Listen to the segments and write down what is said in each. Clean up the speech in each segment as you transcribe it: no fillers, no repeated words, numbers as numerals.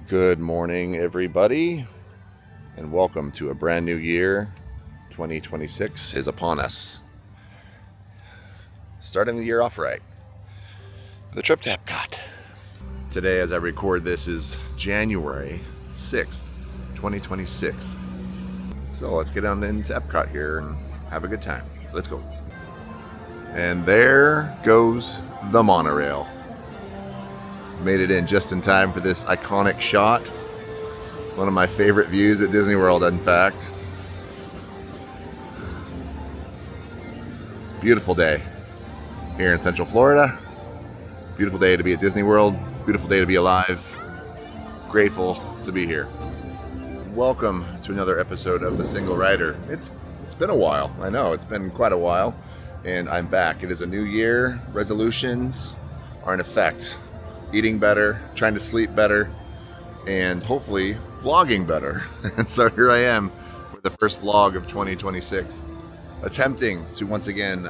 Good morning, everybody, and welcome to a brand new year. 2026 is upon us. Starting the year off right. The trip to Epcot. Today, as I record this, is January 6th, 2026. So let's get on into Epcot here and have a good time. Let's go. And there goes the monorail. Made it in just in time for this iconic shot. One of my favorite views at Disney World, in fact. Beautiful day here in Central Florida. Beautiful day to be at Disney World. Beautiful day to be alive. Grateful to be here. Welcome to another episode of The Single Rider. It's been a while. I know, it's been quite a while. And I'm back. It is a new year. Resolutions are in effect. Eating better, trying to sleep better, and hopefully vlogging better. And so here I am for the first vlog of 2026, attempting to once again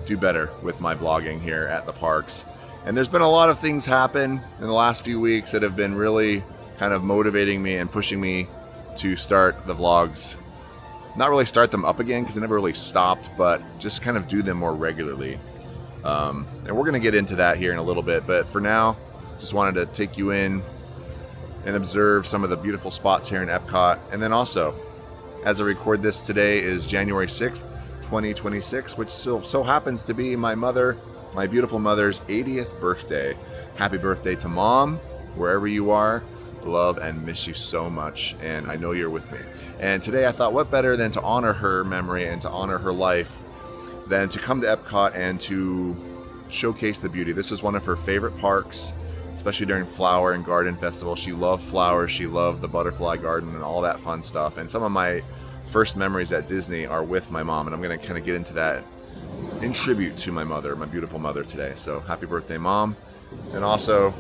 do better with my vlogging here at the parks. And there's been a lot of things happen in the last few weeks that have been really kind of motivating me and pushing me to start the vlogs. Not really start them up again because they never really stopped, but just kind of do them more regularly. And we're going to get into that here in a little bit, but for now, just wanted to take you in and observe some of the beautiful spots here in Epcot. And then also, as I record this, today is January 6th, 2026, which so happens to be my beautiful mother's 80th birthday. Happy birthday to Mom, wherever you are. Love and miss you so much, and I know you're with me. And today I thought, what better than to honor her memory and to honor her life than to come to Epcot and to showcase the beauty. This is one of her favorite parks, especially during Flower and Garden Festival. She loved flowers, she loved the butterfly garden and all that fun stuff. And some of my first memories at Disney are with my mom, and I'm gonna kind of get into that in tribute to my mother, my beautiful mother today. So happy birthday, Mom. And also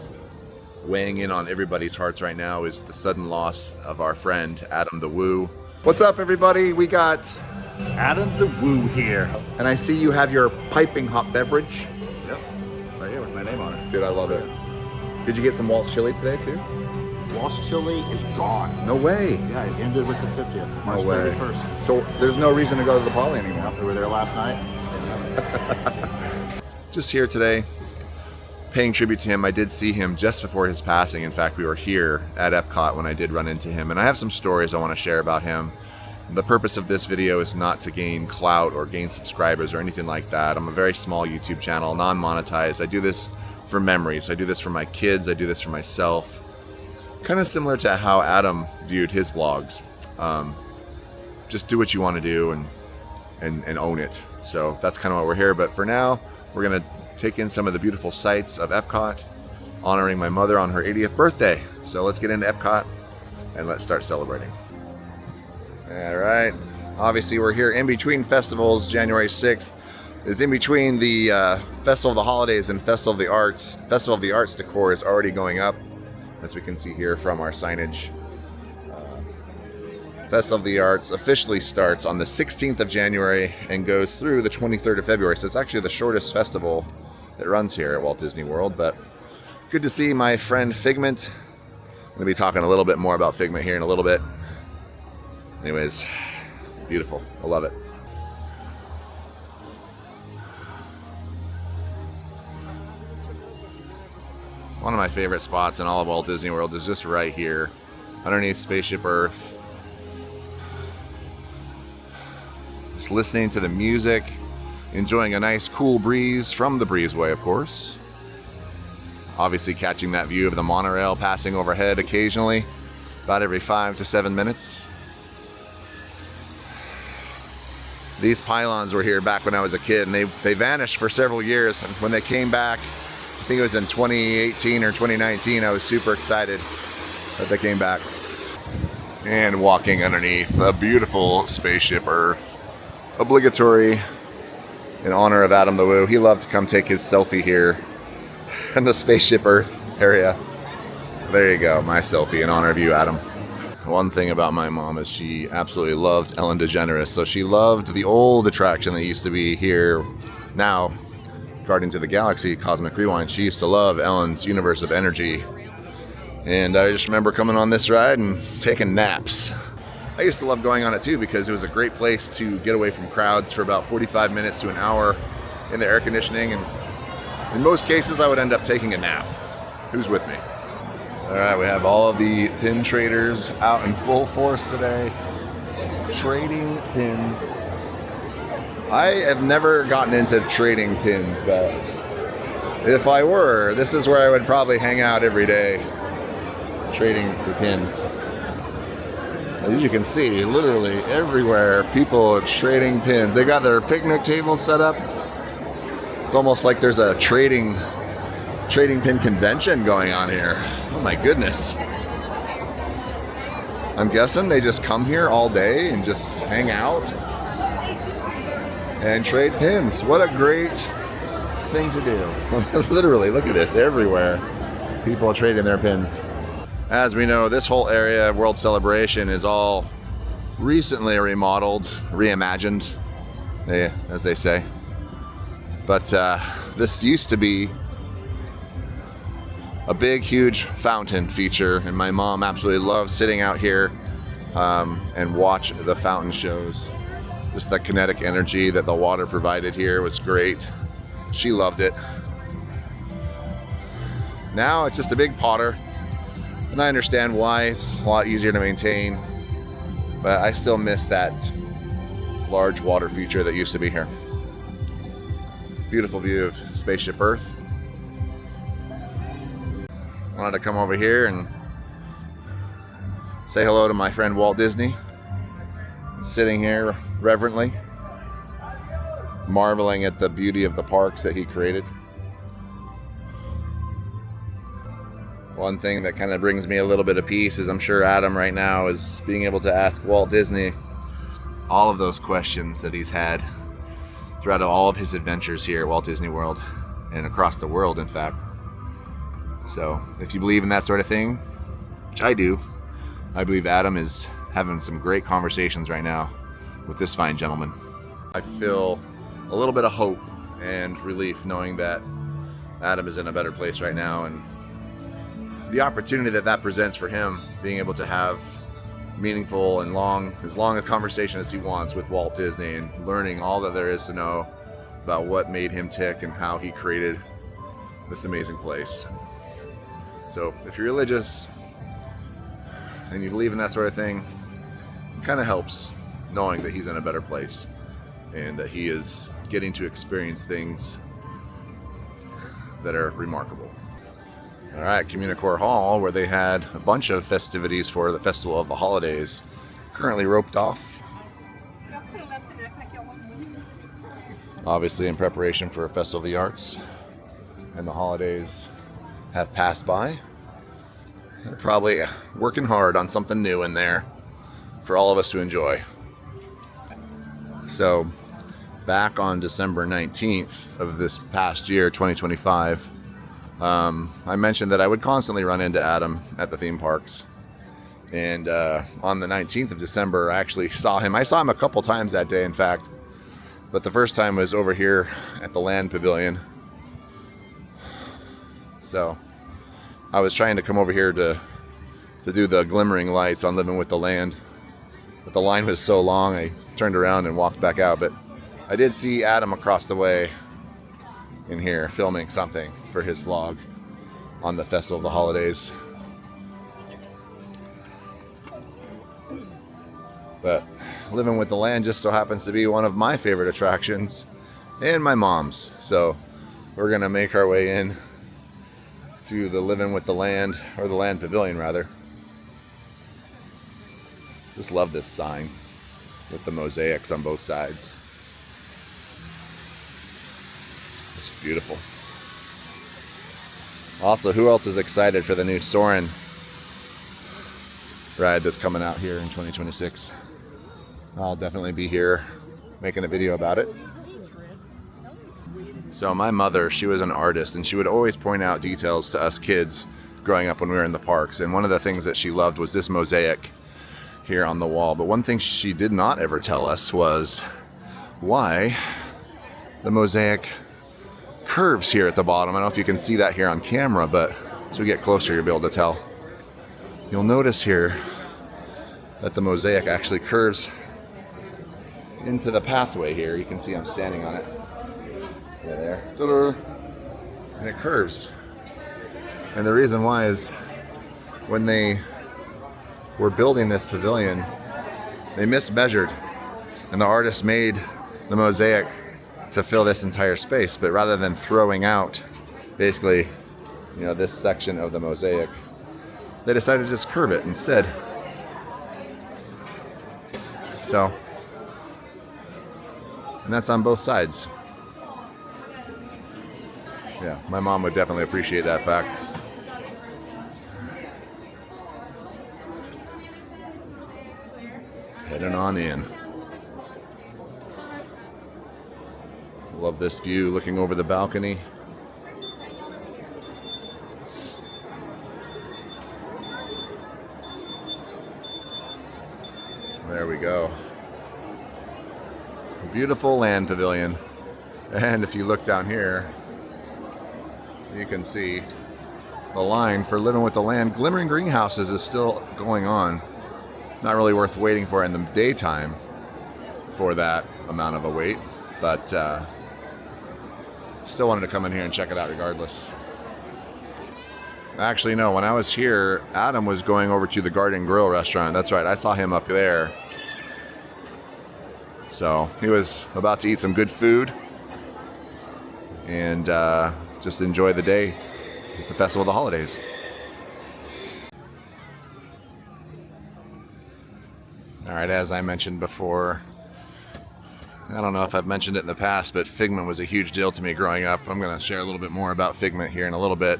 weighing in on everybody's hearts right now is the sudden loss of our friend, Adam the Woo. What's up, everybody? We got Adam the Woo here. And I see you have your piping hot beverage. Yep, right here with my name on it. Dude, I love it. Did you get some Walt's chili today too? Walt's chili is gone. No way. Yeah, it ended with the 50th, March No way. 31st. So there's no reason to go to the Poly anymore. Yep, we were there last night. Just here today, paying tribute to him. I did see him just before his passing. In fact, we were here at Epcot when I did run into him. And I have some stories I want to share about him. The purpose of this video is not to gain clout or gain subscribers or anything like that. I'm a very small YouTube channel, non-monetized. I do this for memories. I do this for my kids. I do this for myself. Kind of similar to how Adam viewed his vlogs. Just do what you want to do and own it. So that's kind of why we're here. But for now, we're going to take in some of the beautiful sights of Epcot, honoring my mother on her 80th birthday. So let's get into Epcot and let's start celebrating. All right, obviously we're here in between festivals. January 6th is in between the Festival of the Holidays and Festival of the Arts. Festival of the Arts decor is already going up, as we can see here from our signage. Festival of the Arts officially starts on the 16th of January and goes through the 23rd of February. So it's actually the shortest festival that runs here at Walt Disney World, but good to see my friend Figment. I'm gonna be talking a little bit more about Figment here in a little bit. Anyways, beautiful. I love it. It's one of my favorite spots in all of Walt Disney World is just right here, underneath Spaceship Earth. Just listening to the music, enjoying a nice cool breeze from the breezeway, of course. Obviously catching that view of the monorail passing overhead occasionally, about every 5 to 7 minutes. These pylons were here back when I was a kid, and they vanished for several years. And when they came back, I think it was in 2018 or 2019, I was super excited that they came back. And walking underneath a beautiful Spaceship Earth, obligatory in honor of Adam the Woo. He loved to come take his selfie here in the Spaceship Earth area. There you go, my selfie in honor of you, Adam. One thing about my mom is she absolutely loved Ellen DeGeneres. So she loved the old attraction that used to be here now, Guardians of the Galaxy, Cosmic Rewind. She used to love Ellen's Universe of Energy And I just remember coming on this ride and taking naps. I used to love going on it too because it was a great place to get away from crowds for about 45 minutes to an hour in the air conditioning, and in most cases I would end up taking a nap. Who's with me? All right, we have all of the pin traders out in full force today, trading pins. I have never gotten into trading pins, but if I were, this is where I would probably hang out every day, trading for pins. As you can see, literally everywhere, people are trading pins. They got their picnic tables set up. It's almost like there's a trading pin convention going on here. Oh my goodness. I'm guessing they just come here all day and just hang out and trade pins. What a great thing to do. Literally, look at this, everywhere. People are trading their pins. As we know, this whole area of World Celebration is all recently remodeled, reimagined, as they say. But this used to be a big, huge fountain feature, and my mom absolutely loved sitting out here and watch the fountain shows. Just the kinetic energy that the water provided here was great. She loved it. Now it's just a big potter, and I understand why. It's a lot easier to maintain, but I still miss that large water feature that used to be here. Beautiful view of Spaceship Earth. Wanted to come over here and say hello to my friend Walt Disney, sitting here reverently, marveling at the beauty of the parks that he created. One thing that kind of brings me a little bit of peace is I'm sure Adam right now is being able to ask Walt Disney all of those questions that he's had throughout all of his adventures here at Walt Disney World and across the world, in fact. So if you believe in that sort of thing, which I do, I believe Adam is having some great conversations right now with this fine gentleman. I feel a little bit of hope and relief knowing that Adam is in a better place right now, and the opportunity that presents for him, being able to have meaningful and as long a conversation as he wants with Walt Disney and learning all that there is to know about what made him tick and how he created this amazing place. So if you're religious and you believe in that sort of thing, it kind of helps knowing that he's in a better place and that he is getting to experience things that are remarkable. All right, Communicore Hall, where they had a bunch of festivities for the Festival of the Holidays, currently roped off. Obviously in preparation for Festival of the Arts, and the holidays have passed by. They're probably working hard on something new in there for all of us to enjoy. So, back on December 19th of this past year, 2025, I mentioned that I would constantly run into Adam at the theme parks. And on the 19th of December, I actually saw him. I saw him a couple times that day, in fact. But the first time was over here at the Land Pavilion. So I was trying to come over here to do the glimmering lights on Living with the Land. But the line was so long, I turned around and walked back out. But I did see Adam across the way in here filming something for his vlog on the Festival of the Holidays. But Living with the Land just so happens to be one of my favorite attractions and my mom's. So we're gonna make our way in to the Living with the Land, or the Land Pavilion rather. Just love this sign with the mosaics on both sides. It's beautiful. Also, who else is excited for the new Soarin' ride that's coming out here in 2026? I'll definitely be here making a video about it. So my mother, she was an artist, and she would always point out details to us kids growing up when we were in the parks. And one of the things that she loved was this mosaic here on the wall. But one thing she did not ever tell us was why the mosaic curves here at the bottom. I don't know if you can see that here on camera, but as we get closer, you'll be able to tell. You'll notice here that the mosaic actually curves into the pathway here. You can see I'm standing on it. Yeah, there. Ta-da! And it curves. And the reason why is when they were building this pavilion, they mismeasured, and the artist made the mosaic to fill this entire space. But rather than throwing out basically, you know, this section of the mosaic, they decided to just curve it instead. So, and that's on both sides. Yeah, my mom would definitely appreciate that fact. Heading on in. Love this view, looking over the balcony. There we go. Beautiful land pavilion. And if you look down here, you can see the line for living with the land. Glimmering greenhouses is still going on. Not really worth waiting for in the daytime for that amount of a wait, but still wanted to come in here and check it out regardless. Actually, no, when I was here, Adam was going over to the Garden Grill restaurant. That's right, I saw him up there. So he was about to eat some good food and just enjoy the day at the Festival of the Holidays. All right, as I mentioned before, I don't know if I've mentioned it in the past, but Figment was a huge deal to me growing up. I'm going to share a little bit more about Figment here in a little bit.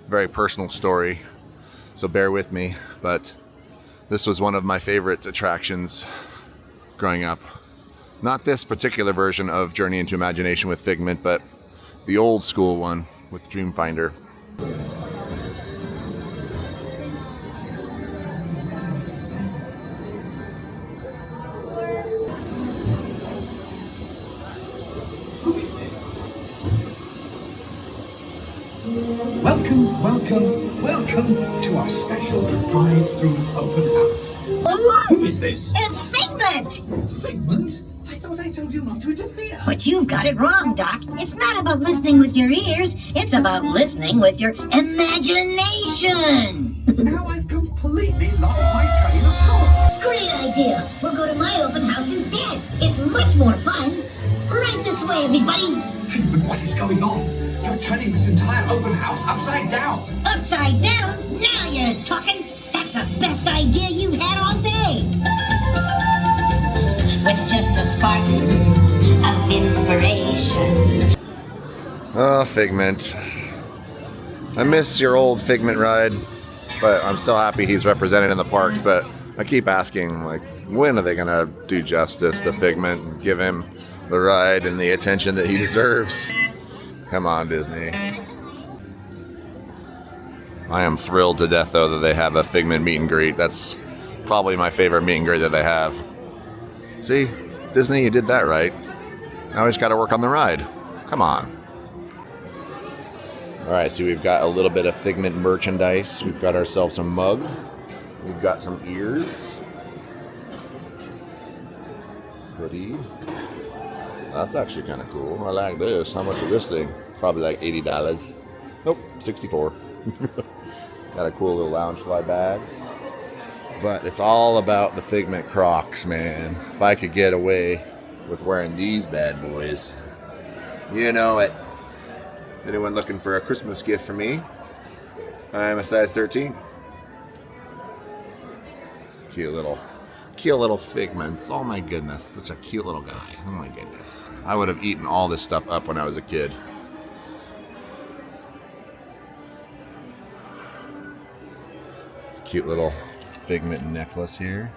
Very personal story, so bear with me. But this was one of my favorite attractions growing up. Not this particular version of Journey into Imagination with Figment, but the old school one with Dreamfinder. Welcome to our special drive-through open house. Who is this? It's Figment! Figment? I thought I told you not to interfere. But you've got it wrong, Doc. It's not about listening with your ears. It's about listening with your imagination. Now I've completely lost my train of thought. Great idea. We'll go to my open house instead. It's much more fun. Right this way, everybody. Figment, what is going on? You're turning this entire open house upside down. Upside down? Now you're talking. That's the best idea you've had all day. With just a spark of inspiration. Oh, Figment. I miss your old Figment ride, but I'm still happy he's represented in the parks. But I keep asking, like, when are they going to do justice to Figment and give him the ride and the attention that he deserves? Come on, Disney. I am thrilled to death, though, that they have a Figment meet and greet. That's probably my favorite meet and greet that they have. See, Disney, you did that right. Now we just got to work on the ride. Come on. All right, so we've got a little bit of Figment merchandise. We've got ourselves a mug. We've got some ears. Hoodie. That's actually kind of cool. I like this. How much is this thing? Probably like $80. Nope, $64. Got a cool little Loungefly bag. But it's all about the Figment Crocs, man. If I could get away with wearing these bad boys, you know it. Anyone looking for a Christmas gift for me? I'm a size 13. Cute little Figments. Oh my goodness, such a cute little guy. Oh my goodness. I would have eaten all this stuff up when I was a kid. This cute little Figment necklace here.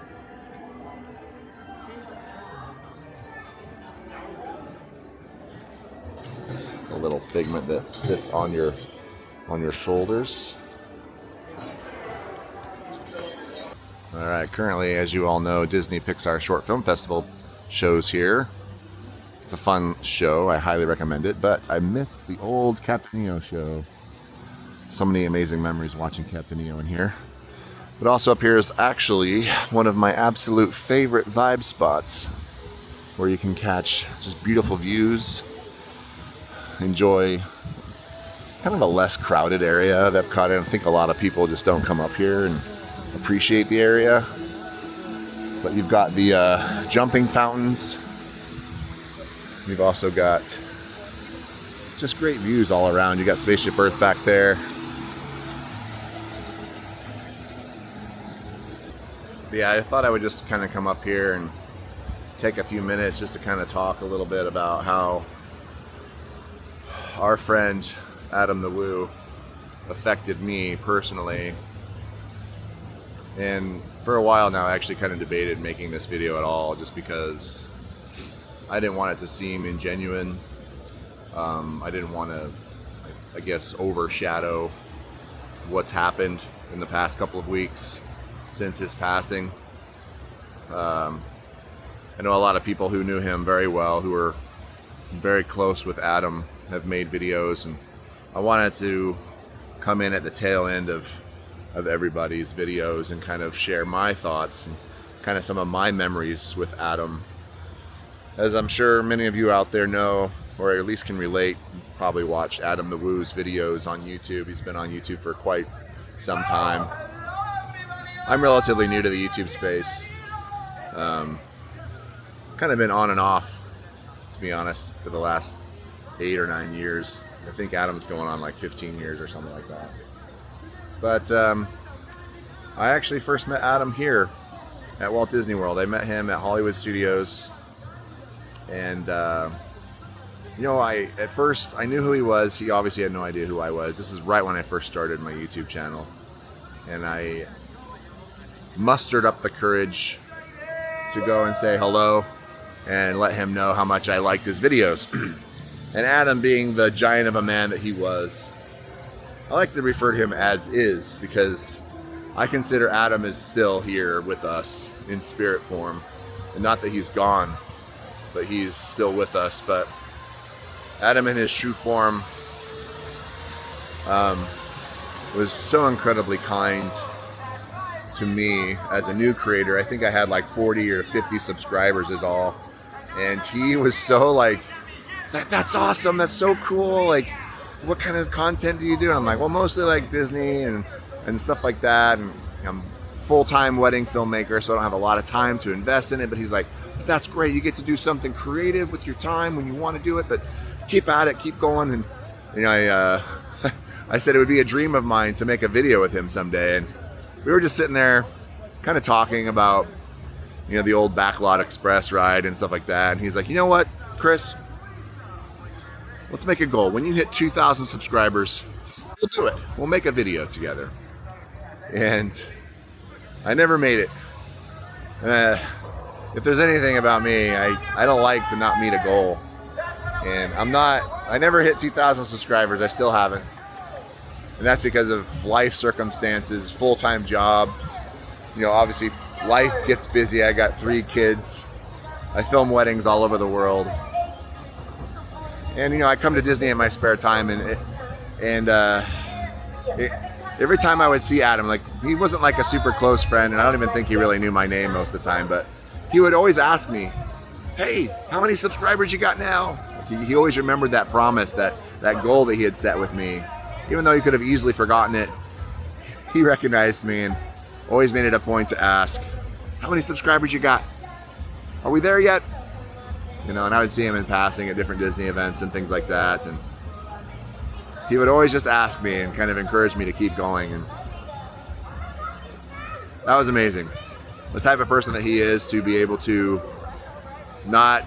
A little Figment that sits on your shoulders. Alright, currently, as you all know, Disney Pixar Short Film Festival shows here. It's a fun show, I highly recommend it, but I miss the old Captain EO show. So many amazing memories watching Captain EO in here. But also up here is actually one of my absolute favorite vibe spots where you can catch just beautiful views, enjoy kind of a less crowded area of Epcot. I think a lot of people just don't come up here and appreciate the area. But you've got the jumping fountains. You've also got just great views all around. You got Spaceship Earth back there. But yeah, I thought I would just kind of come up here and take a few minutes just to kind of talk a little bit about how our friend Adam the Woo affected me personally. And for a while now I actually kind of debated making this video at all, just because I didn't want it to seem ingenuine. I didn't want to, I guess, overshadow what's happened in the past couple of weeks since his passing. I know a lot of people who knew him very well, who were very close with Adam, have made videos, and I wanted to come in at the tail end of everybody's videos and kind of share my thoughts and kind of some of my memories with Adam. As I'm sure many of you out there know, or at least can relate, probably watched Adam the Woo's videos on YouTube. He's been on YouTube for quite some time. I'm relatively new to the YouTube space. Kind of been on and off, to be honest, for the last 8 or 9 years. I think Adam's going on like 15 years or something like that. But I actually first met Adam here at Walt Disney World. I met him at Hollywood Studios, and you know, at first I knew who he was. He obviously had no idea who I was. This is right when I first started my YouTube channel, and I mustered up the courage to go and say hello and let him know how much I liked his videos. And Adam, being the giant of a man that he was, I like to refer to him as is, because I consider Adam is still here with us in spirit form. And not that he's gone, but he's still with us. But Adam in his true form was so incredibly kind to me as a new creator. I think I had like 40 or 50 subscribers is all. And he was so like, that's awesome, that's so cool, like, what kind of content do you do? And I'm like, well, mostly like Disney and stuff like that, and I'm a full-time wedding filmmaker, so I don't have a lot of time to invest in it. But he's like, that's great, you get to do something creative with your time when you want to do it, but keep at it, keep going. And you know, I said it would be a dream of mine to make a video with him someday. And we were just sitting there kind of talking about, you know, the old Backlot Express ride and stuff like that. And he's like, you know what, Chris, let's make a goal. When you hit 2,000 subscribers, we'll do it. We'll make a video together. And I never made it. If there's anything about me, I don't like to not meet a goal. And I never hit 2,000 subscribers. I still haven't. And that's because of life circumstances, full-time jobs. You know, obviously life gets busy. I got 3 kids. I film weddings all over the world. And you know, I come to Disney in my spare time, and every time I would see Adam, like, he wasn't like a super close friend, and I don't even think he really knew my name most of the time, but he would always ask me, hey, how many subscribers you got now? He always remembered that promise, that goal that he had set with me. Even though he could have easily forgotten it, he recognized me and always made it a point to ask, how many subscribers you got? Are we there yet? You know, and I would see him in passing at different Disney events and things like that, and he would always just ask me and kind of encourage me to keep going. And that was amazing. The type of person that he is, to be able to not,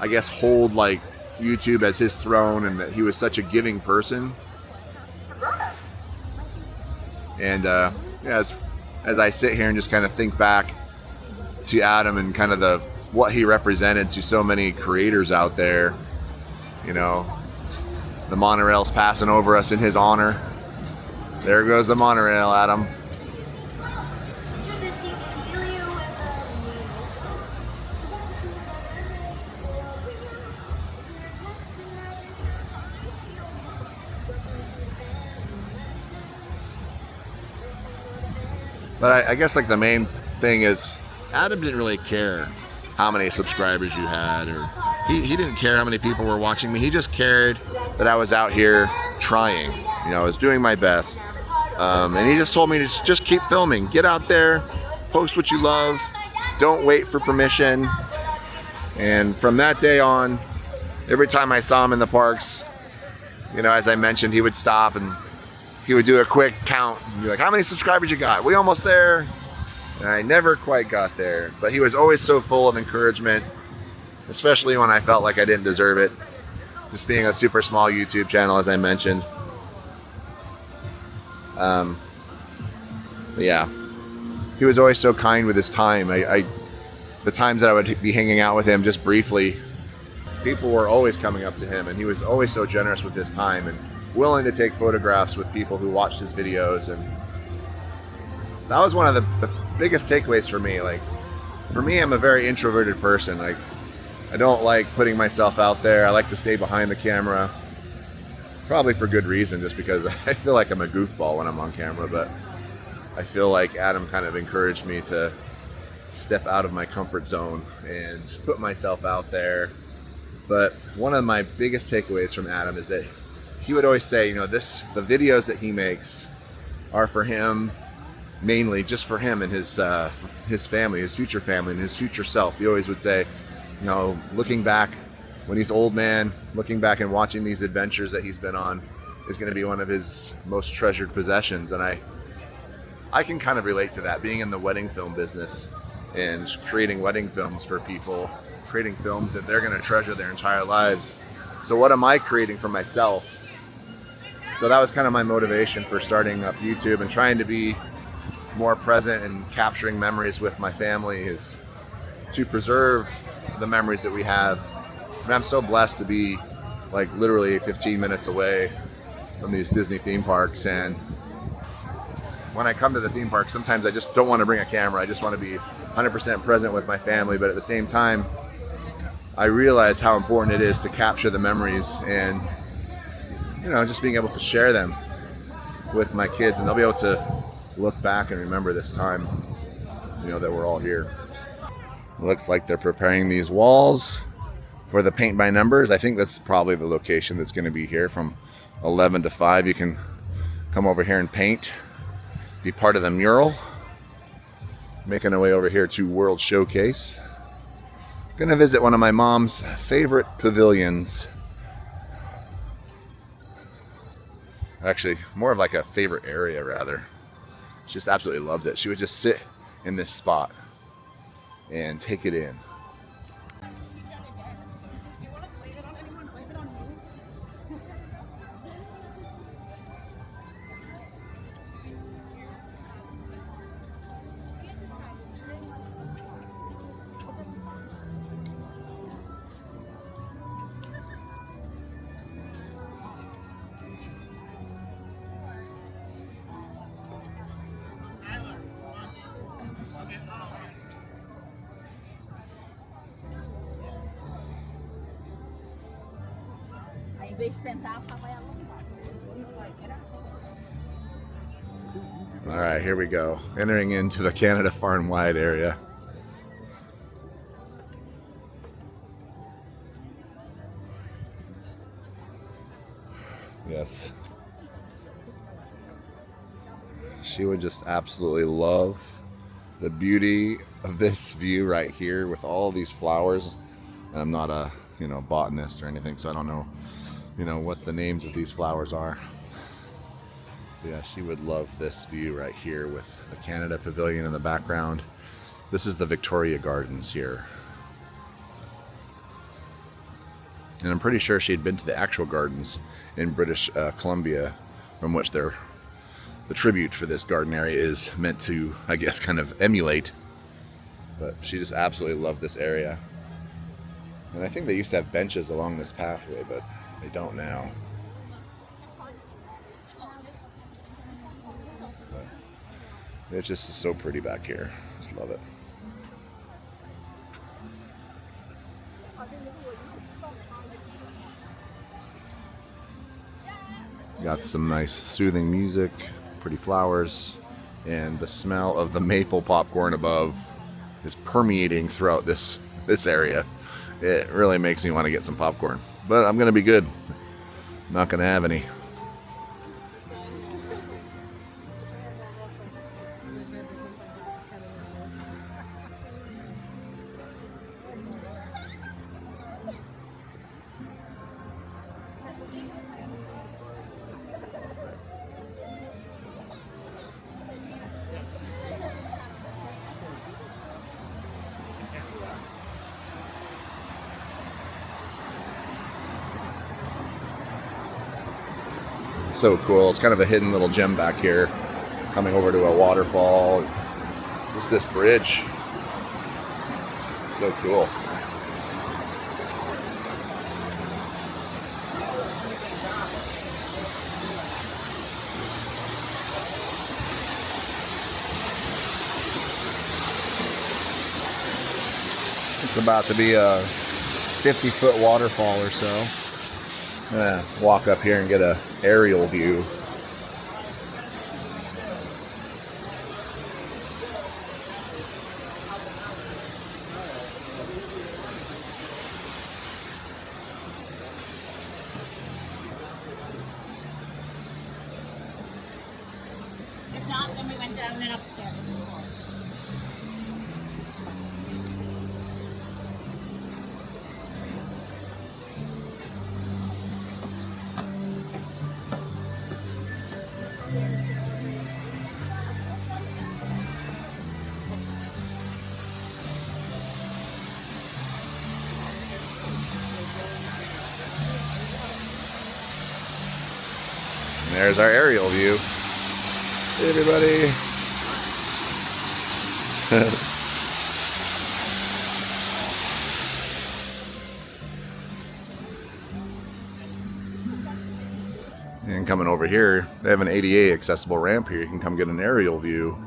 I guess, hold like YouTube as his throne, and that he was such a giving person. And yeah, as I sit here and just kind of think back to Adam and kind of what he represented to so many creators out there, you know, the monorail's passing over us in his honor. There goes the monorail, Adam. But I guess like the main thing is Adam didn't really care how many subscribers you had, or he didn't care how many people were watching me. He just cared that I was out here trying. You know, I was doing my best. And he just told me to just keep filming. Get out there, post what you love, don't wait for permission. And from that day on, every time I saw him in the parks, you know, as I mentioned, he would stop and he would do a quick count and be like, how many subscribers you got? We almost there? And I never quite got there. But he was always so full of encouragement, especially when I felt like I didn't deserve it. Just being a super small YouTube channel, as I mentioned. But yeah, he was always so kind with his time. The times that I would be hanging out with him just briefly, people were always coming up to him, and he was always so generous with his time and willing to take photographs with people who watched his videos. And that was one of the biggest takeaways for me. Like, for me, I'm a very introverted person. Like, I don't like putting myself out there. I like to stay behind the camera, probably for good reason, just because I feel like I'm a goofball when I'm on camera. But I feel like Adam kind of encouraged me to step out of my comfort zone and put myself out there. But one of my biggest takeaways from Adam is that he would always say, you know, the videos that he makes are for him, mainly just for him and his family, his future family, and his future self. He always would say, you know, looking back when he's old man, looking back and watching these adventures that he's been on is going to be one of his most treasured possessions. And I can kind of relate to that, being in the wedding film business and creating wedding films for people, creating films that they're going to treasure their entire lives. So what am I creating for myself? So that was kind of my motivation for starting up YouTube and trying to be more present and capturing memories with my family, is to preserve the memories that we have. And I'm so blessed to be like literally 15 minutes away from these Disney theme parks. And when I come to the theme park, sometimes I just don't want to bring a camera. I just want to be 100% present with my family. But at the same time, I realize how important it is to capture the memories and, you know, just being able to share them with my kids, and they'll be able to look back and remember this time, you know, that we're all here. It looks like they're preparing these walls for the paint by numbers. I think that's probably the location that's going to be here from 11 to 5. You can come over here and paint, be part of the mural. Making our way over here to World Showcase. Gonna visit one of my mom's favorite pavilions. Actually, more of like a favorite area, rather. She just absolutely loved it. She would just sit in this spot and take it in. All right, here we go. Entering into the Canada Far and Wide area. Yes. She would just absolutely love the beauty of this view right here with all these flowers. And I'm not a, you know, botanist or anything, so I don't know, you know, what the names of these flowers are. Yeah, she would love this view right here with the Canada Pavilion in the background. This is the Victoria Gardens here. And I'm pretty sure she'd been to the actual gardens in British Columbia, from which the tribute for this garden area is meant to, I guess, kind of emulate. But she just absolutely loved this area. And I think they used to have benches along this pathway, but they don't now. But it's just so pretty back here. Just love it. Got some nice soothing music, pretty flowers, and the smell of the maple popcorn above is permeating throughout this area. It really makes me want to get some popcorn, but I'm gonna be good. I'm not gonna have any. So cool. It's kind of a hidden little gem back here, coming over to a waterfall. Just this bridge. So cool. It's about to be a 50-foot waterfall or so. I'm gonna walk up here and get an aerial view. If not, then we went down and upstairs. And there's our aerial view. Hey everybody. And coming over here, they have an ADA accessible ramp here. You can come get an aerial view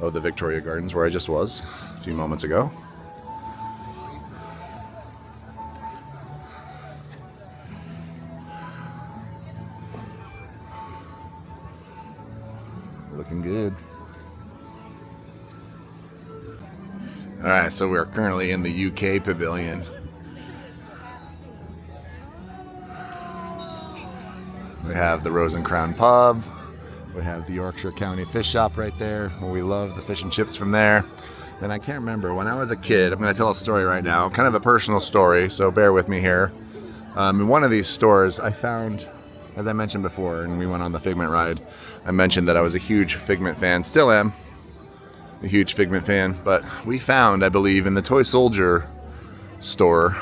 of the Victoria Gardens where I just was a few moments ago. Looking good. All right, so we're currently in the UK pavilion. We have the Rose and Crown Pub. We have the Yorkshire County Fish Shop right there, where we love the fish and chips from there. And I can't remember, when I was a kid, I'm going to tell a story right now, kind of a personal story, so bear with me here. In one of these stores, I found, as I mentioned before, and we went on the Figment ride, I mentioned that I was a huge Figment fan, still am a huge Figment fan, but we found, I believe, in the Toy Soldier store,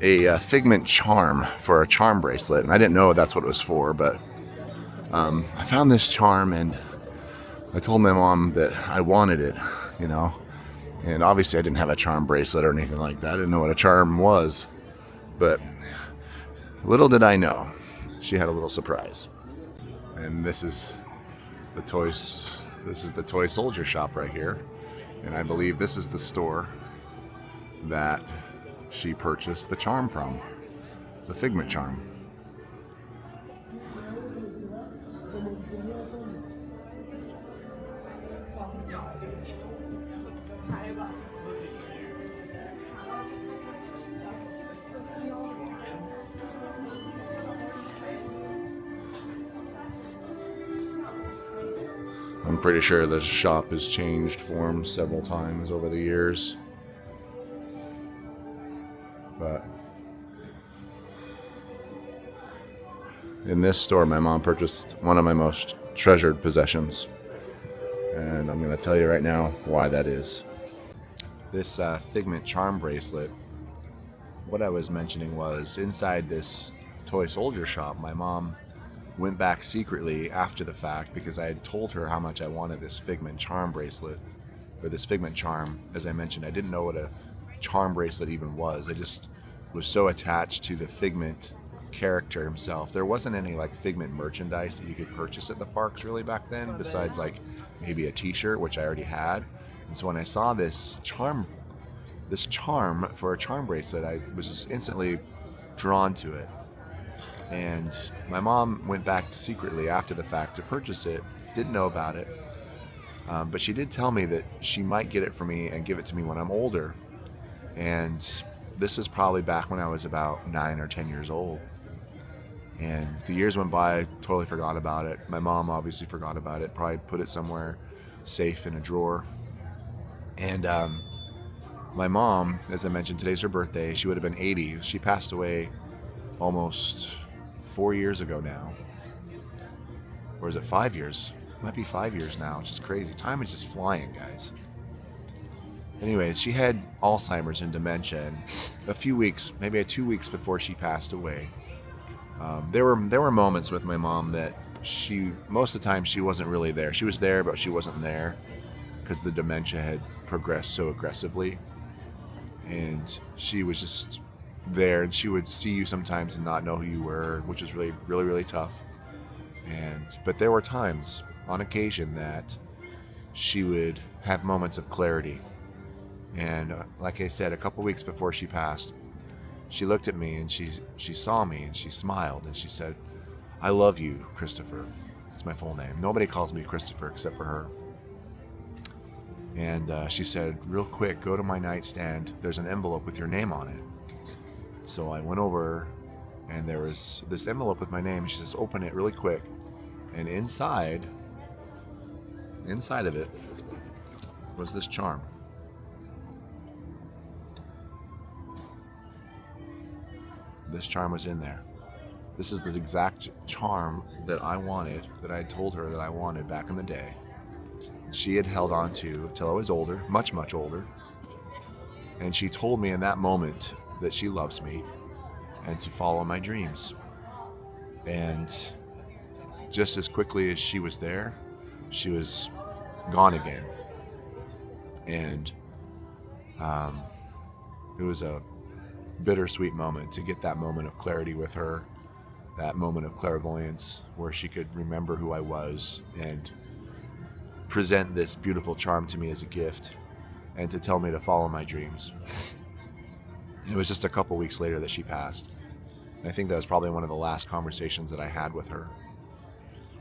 a Figment charm for a charm bracelet. And I didn't know that's what it was for, but I found this charm and I told my mom that I wanted it, you know. And obviously I didn't have a charm bracelet or anything like that. I didn't know what a charm was. But little did I know, she had a little surprise. And this is the Toy Soldier shop right here. And I believe this is the store that she purchased the charm from, the Figment charm. I'm pretty sure the shop has changed forms several times over the years. But in this store, my mom purchased one of my most treasured possessions. And I'm going to tell you right now why that is. This Figment charm bracelet, what I was mentioning was inside this Toy Soldier shop, my mom went back secretly after the fact because I had told her how much I wanted this Figment charm bracelet, or this Figment charm. As I mentioned, I didn't know what a charm bracelet even was. I just was so attached to the Figment character himself. There wasn't any like Figment merchandise that you could purchase at the parks really back then, besides like maybe a t-shirt, which I already had. And so when I saw this charm for a charm bracelet, I was just instantly drawn to it. And my mom went back secretly after the fact to purchase it, didn't know about it. But she did tell me that she might get it for me and give it to me when I'm older. And this is probably back when I was about 9 or 10 years old. And the years went by, I totally forgot about it. My mom obviously forgot about it, probably put it somewhere safe in a drawer. And my mom, as I mentioned, today's her birthday. She would have been 80. She passed away almost 4 years ago now. Or is it 5 years? It might be 5 years now, which is crazy. Time is just flying, guys. Anyways, she had Alzheimer's and dementia, and a few weeks, maybe 2 weeks before she passed away, there were moments with my mom that most of the time she wasn't really there. She was there, but she wasn't there because the dementia had progressed so aggressively, and she was just there, and she would see you sometimes and not know who you were, which is really, really, really tough. But there were times, on occasion, that she would have moments of clarity. And like I said, a couple weeks before she passed, she looked at me and she saw me and she smiled and she said, "I love you, Christopher." It's my full name. Nobody calls me Christopher except for her. And she said, "Real quick, go to my nightstand. There's an envelope with your name on it." So I went over and there was this envelope with my name. She says, "Open it really quick." And inside of it was this charm. This charm was in there. This is the exact charm that I wanted, that I told her that I wanted back in the day. She had held on to until I was older, much, much older. And she told me in that moment that she loves me and to follow my dreams. And just as quickly as she was there, she was gone again. And it was a bittersweet moment to get that moment of clarity with her, that moment of clairvoyance where she could remember who I was and present this beautiful charm to me as a gift and to tell me to follow my dreams. It was just a couple weeks later that she passed. And I think that was probably one of the last conversations that I had with her.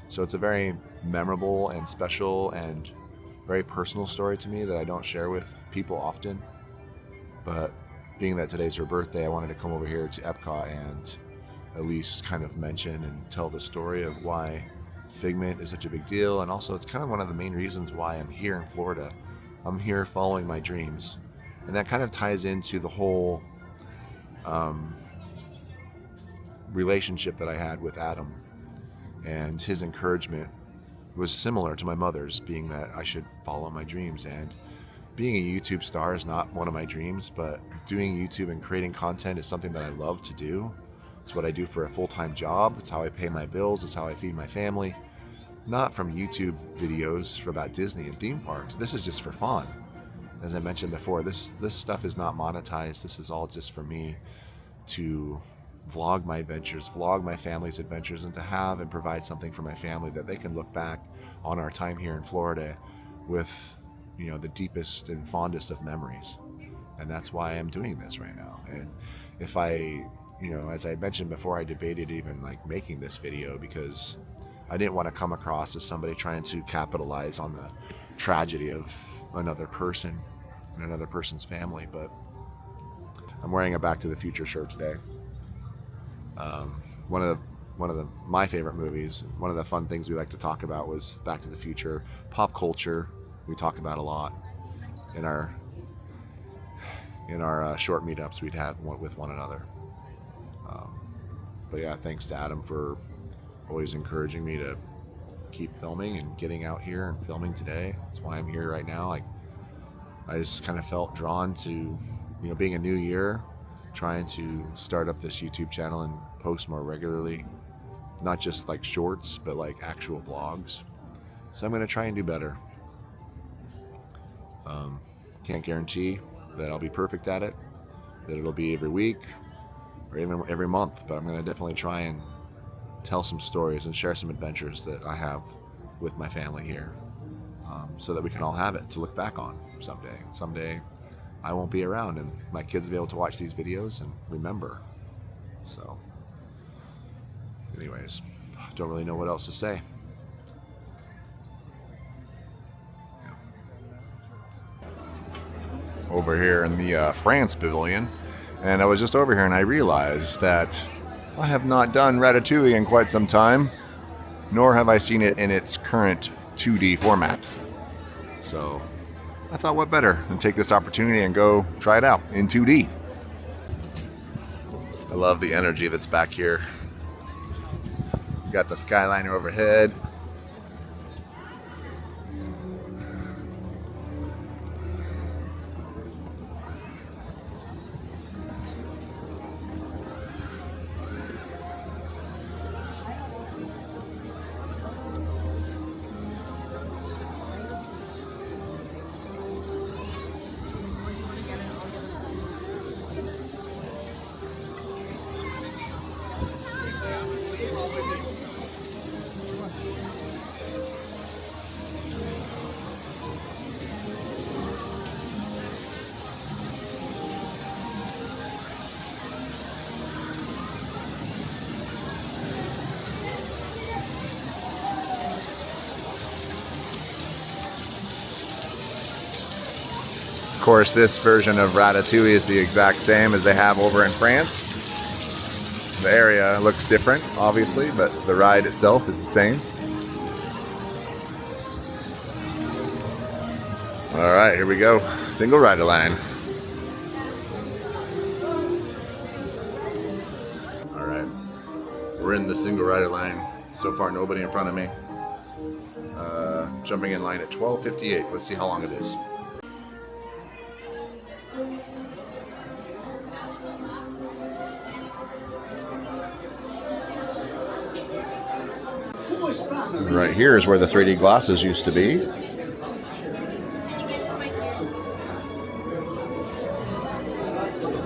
So it's a very memorable and special and very personal story to me that I don't share with people often. But being that today's her birthday, I wanted to come over here to Epcot and at least kind of mention and tell the story of why Figment is such a big deal. And also it's kind of one of the main reasons why I'm here in Florida. I'm here following my dreams. And that kind of ties into the whole relationship that I had with Adam. And his encouragement was similar to my mother's, being that I should follow my dreams. And being a YouTube star is not one of my dreams, but doing YouTube and creating content is something that I love to do. It's what I do for a full-time job. It's how I pay my bills. It's how I feed my family. Not from YouTube videos about Disney and theme parks. This is just for fun. As I mentioned before, this stuff is not monetized. This is all just for me to vlog my adventures, vlog my family's adventures, and to have and provide something for my family that they can look back on our time here in Florida with, you know, the deepest and fondest of memories. And that's why I'm doing this right now. And if I, you know, as I mentioned before, I debated even like making this video because I didn't want to come across as somebody trying to capitalize on the tragedy of another person and another person's family. But I'm wearing a Back to the Future shirt today. One of my favorite movies. One of the fun things we like to talk about was Back to the Future. Pop culture we talk about a lot in our short meetups we'd have with one another. But yeah, thanks to Adam for always encouraging me to keep filming and getting out here and filming today. That's why I'm here right now. I just kind of felt drawn to, you know, being a new year, trying to start up this YouTube channel and post more regularly, not just like shorts, but like actual vlogs. So I'm going to try and do better. Can't guarantee that I'll be perfect at it, that it'll be every week or even every month, but I'm going to definitely try and tell some stories and share some adventures that I have with my family here, so that we can all have it to look back on someday. Someday I won't be around and my kids will be able to watch these videos and remember. So anyways, don't really know what else to say. over here in the France pavilion, and I was just over here and I realized that I have not done Ratatouille in quite some time, nor have I seen it in its current 2D format. So I thought, what better than take this opportunity and go try it out in 2D. I love the energy that's back here. You got the Skyliner overhead. Of course, this version of Ratatouille is the exact same as they have over in France. The area looks different, obviously, but the ride itself is the same. All right, here we go. Single rider line. All right, we're in the single rider line. So far, nobody in front of me. Jumping in line at 12:58. Let's see how long it is. Right here is where the 3D glasses used to be.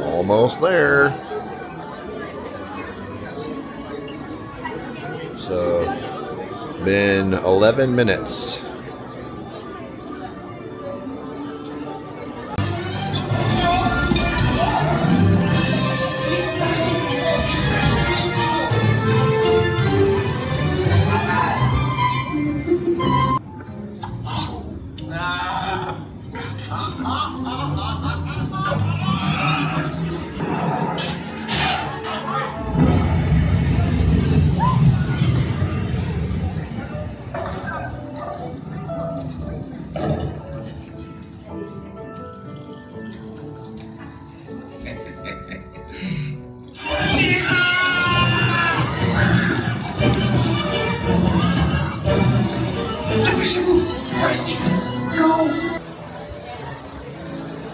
Almost there. So, been 11 minutes.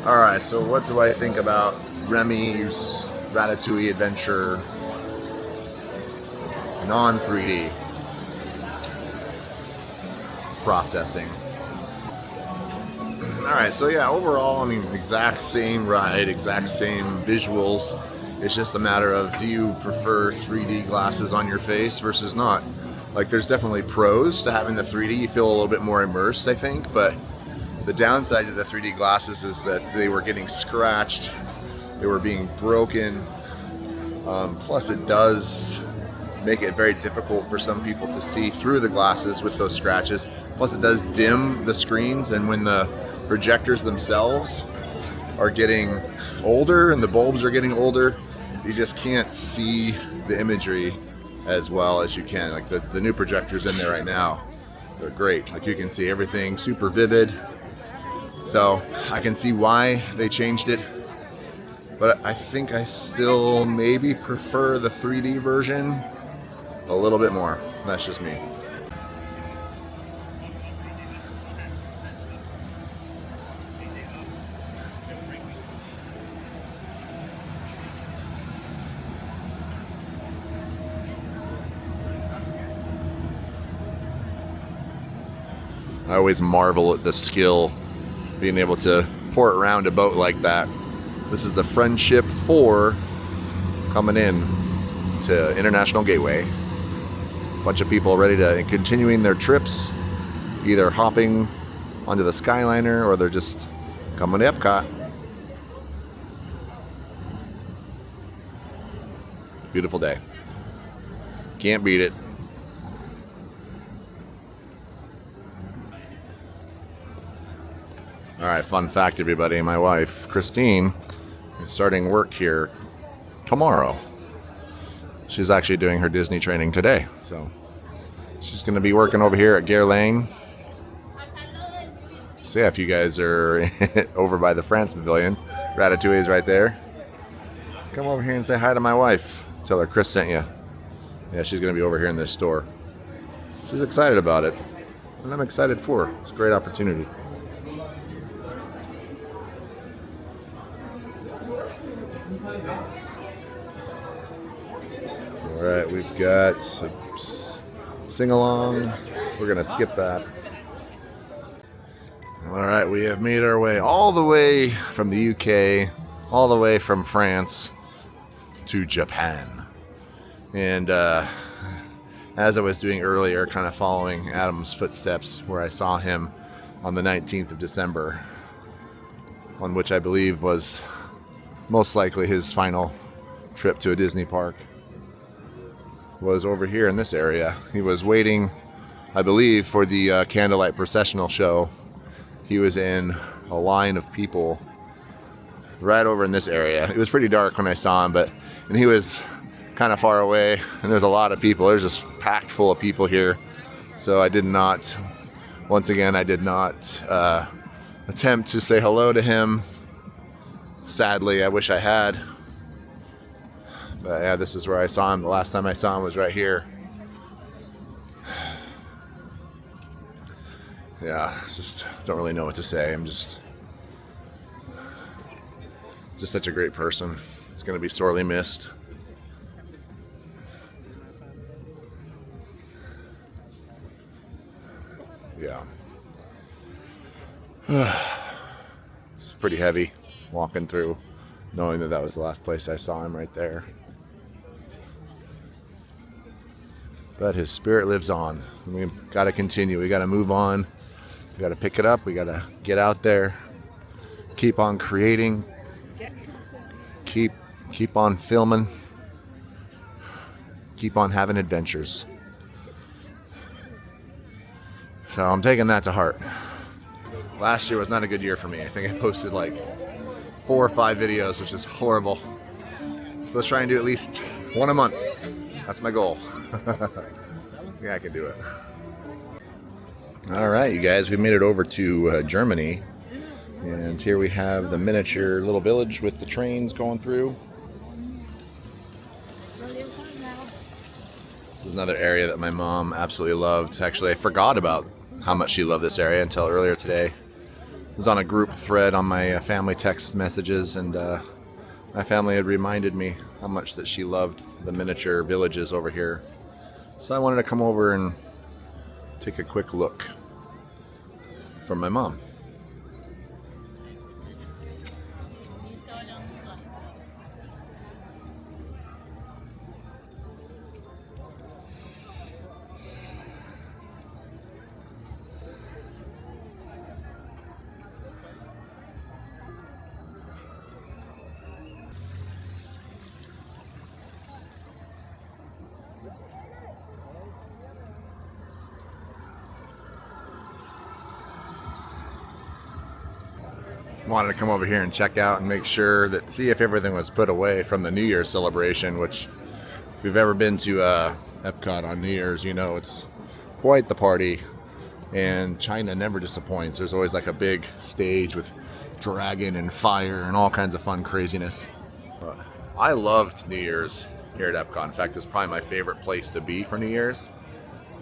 Alright, so what do I think about Remy's Ratatouille Adventure non-3D processing? Alright, so yeah, overall, I mean, exact same ride, exact same visuals. It's just a matter of, do you prefer 3D glasses on your face versus not? Like, there's definitely pros to having the 3D. You feel a little bit more immersed, I think, but the downside to the 3D glasses is that they were getting scratched, they were being broken. Plus, it does make it very difficult for some people to see through the glasses with those scratches. Plus, it does dim the screens, and when the projectors themselves are getting older and the bulbs are getting older, you just can't see the imagery as well as you can. Like the new projectors in there right now, they're great. Like, you can see everything super vivid. So I can see why they changed it, but I think I still maybe prefer the 3D version a little bit more. That's just me. I always marvel at the skill being able to port around a boat like that. This is the Friendship 4 coming in to International Gateway. Bunch of people ready to continuing their trips, either hopping onto the Skyliner or they're just coming to Epcot. Beautiful day. Can't beat it. All right, fun fact, everybody. My wife, Christine, is starting work here tomorrow. She's actually doing her Disney training today. So she's going to be working over here at Gare Lane. So yeah, if you guys are over by the France Pavilion, Ratatouille is right there. Come over here and say hi to my wife. Tell her Chris sent you. Yeah, she's going to be over here in this store. She's excited about it. And I'm excited for her. It's a great opportunity. Alright, we've got sing-along. We're going to skip that. Alright, we have made our way all the way from the UK, all the way from France to Japan. And as I was doing earlier, kind of following Adam's footsteps, where I saw him on the 19th of December, on which I believe was most likely his final trip to a Disney park, was over here in this area. He was waiting, I believe, for the candlelight processional show. He was in a line of people right over in this area. It was pretty dark when I saw him, and he was kind of far away, and there's a lot of people. There's just packed full of people here. So I did not, once again, I did not attempt to say hello to him. Sadly, I wish I had. But yeah, this is where I saw him. The last time I saw him was right here. Yeah, just don't really know what to say. I'm just such a great person. He's going to be sorely missed. Yeah. It's pretty heavy walking through, knowing that was the last place I saw him right there. But his spirit lives on. We've got to continue. We got to move on. We got to pick it up. We got to get out there. Keep on creating. Keep on filming. Keep on having adventures. So I'm taking that to heart. Last year was not a good year for me. I think I posted like 4 or 5 videos, which is horrible. So let's try and do at least one a month. That's my goal. Yeah, I can do it. All right, you guys, we made it over to Germany. And here we have the miniature little village with the trains going through. This is another area that my mom absolutely loved. Actually, I forgot about how much she loved this area until earlier today. I was on a group thread on my family text messages, and my family had reminded me how much that she loved the miniature villages over here. So I wanted to come over and take a quick look from my mom. Wanted to come over here and check out and make sure that, see if everything was put away from the New Year's celebration, which if you've ever been to Epcot on New Year's, you know it's quite the party, and China never disappoints. There's always like a big stage with dragon and fire and all kinds of fun craziness. I loved New Year's here at Epcot. In fact, it's probably my favorite place to be for New Year's.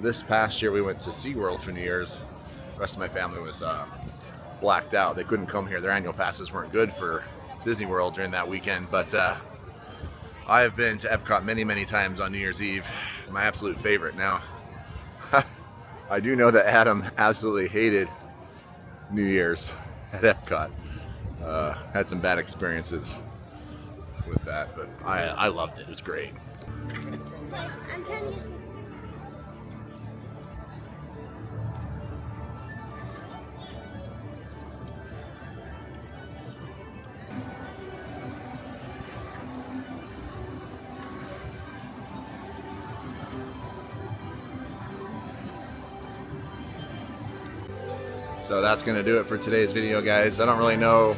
This past year we went to SeaWorld for New Year's. The rest of my family was blacked out. They couldn't come here. Their annual passes weren't good for Disney World during that weekend. But I have been to Epcot many, many times on New Year's Eve. My absolute favorite. Now, I do know that Adam absolutely hated New Year's at Epcot. Had some bad experiences with that, but I loved it. It was great. I'm trying to get some. So that's going to do it for today's video, guys. I don't really know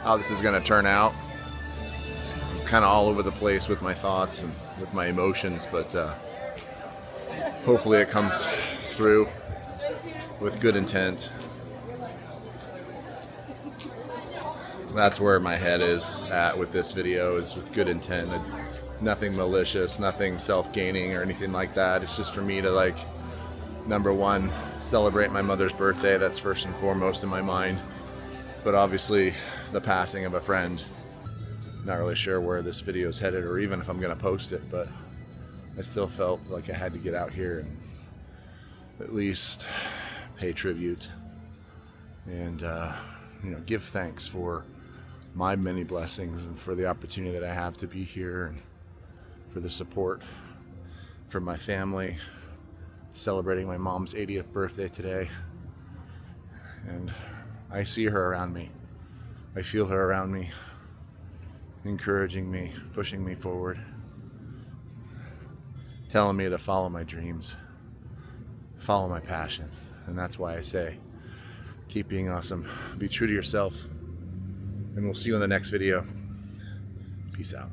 how this is going to turn out. I'm kind of all over the place with my thoughts and with my emotions, but hopefully it comes through with good intent. That's where my head is at with this video, is with good intent. Nothing malicious, nothing self-gaining or anything like that. It's just for me to, like, number one, celebrate my mother's birthday. That's first and foremost in my mind. But obviously the passing of a friend. Not really sure where this video is headed or even if I'm going to post it, but I still felt like I had to get out here and at least pay tribute and give thanks for my many blessings and for the opportunity that I have to be here, and for the support from my family, celebrating my mom's 80th birthday today. And I see her around me. I feel her around me, encouraging me, pushing me forward, telling me to follow my dreams, follow my passion. And that's why I say, keep being awesome, be true to yourself, and we'll see you in the next video. Peace out.